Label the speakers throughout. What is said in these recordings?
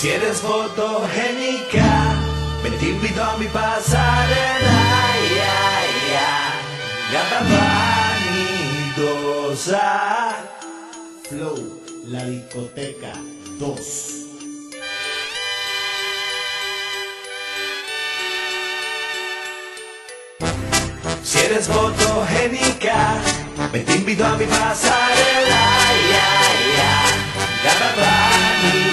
Speaker 1: Si eres fotogénica, me te invito a mi pasarela, ya, gata vanidosa.
Speaker 2: Flow, la discoteca 2.
Speaker 1: Si eres fotogénica, me te invito a mi pasarela, ya, gata vanidosa.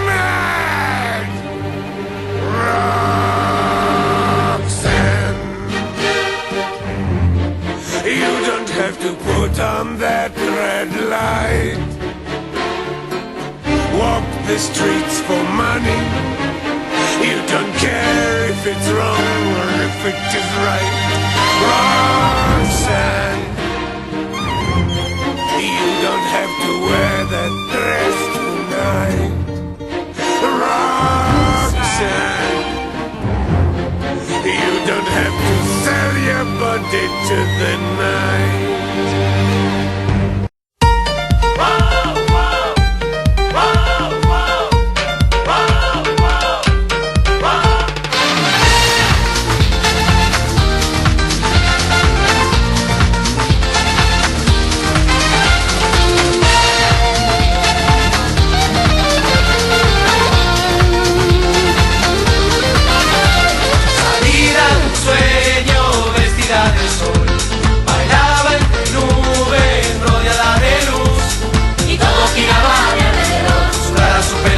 Speaker 3: Mad Roxanne, you don't have to put on that red light. Walk the streets for money. You don't care if it's wrong or if it is right. Roxanne, you don't have to wear that dress tonight. Roxanne, you don't have to sell your body to the night.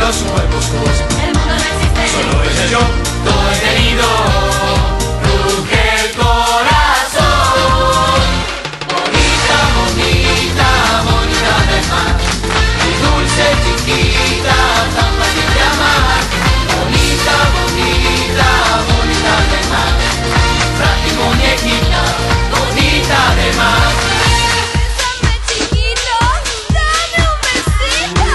Speaker 1: Su cuerpo, su voz.
Speaker 4: El mundo no existe.
Speaker 1: Solo ella y yo, todo es herido. Ruge el corazón. Bonita, bonita, bonita del mar. Y dulce, chiquita, tan fácil de amar. Bonita, bonita, bonita del mar. Frágil muñequita, bonita de mar.
Speaker 4: Bésame, chiquito, dame un besito.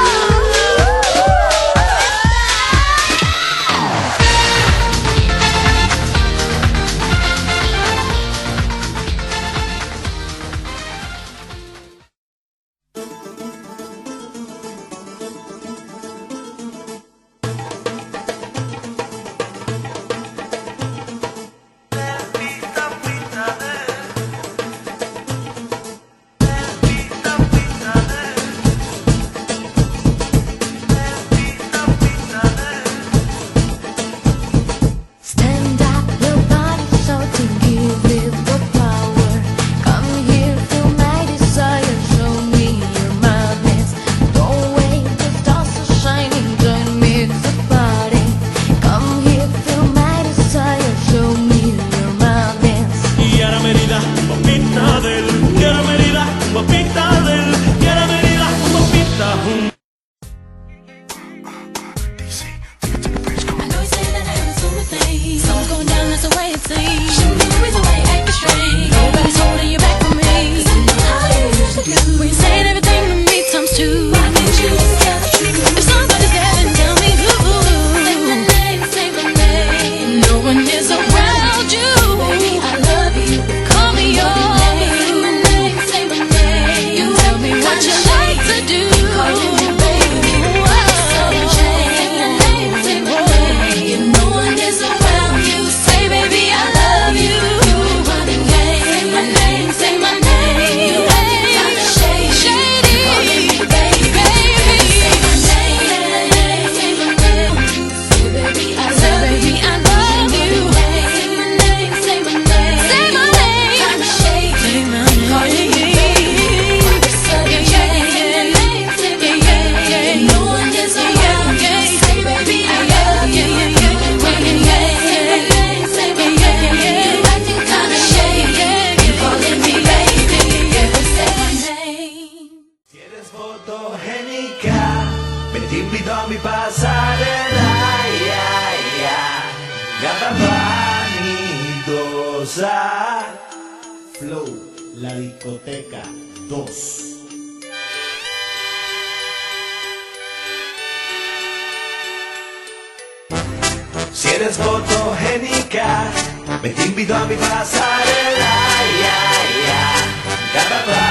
Speaker 3: gozar.
Speaker 2: Flow, la discoteca 2.
Speaker 3: Si eres fotogénica, me te invito a mi pasarela, ya, ya. Cada